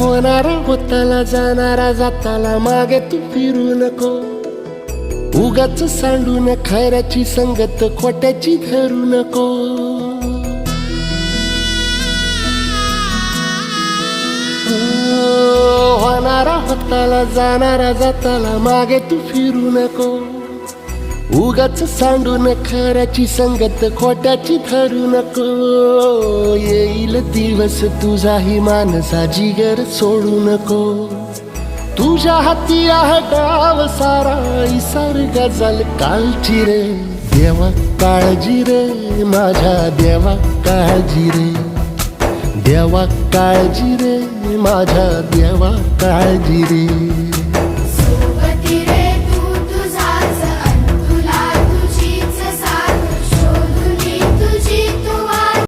होणारा होताला जाणारा जाताला मागे तू फिरू नको. उगाच सांडून खऱ्याची संगत खोट्याची धरू नको. होणारा होताला जाणारा जाताला मागे तू फिरू नको. उगाच सांडून खऱ्याची संगत खोट्याची धरू नको. येईल दिवस तुझाही मानसा जिगर सोडू नको. तुझ्या हाती आहे डाव सारा इसार गजल कालची रे. देवा काळजी रे माझ्या देवा काळजी रे. देवा काळजी रे माझ्या देवा काळजी रे.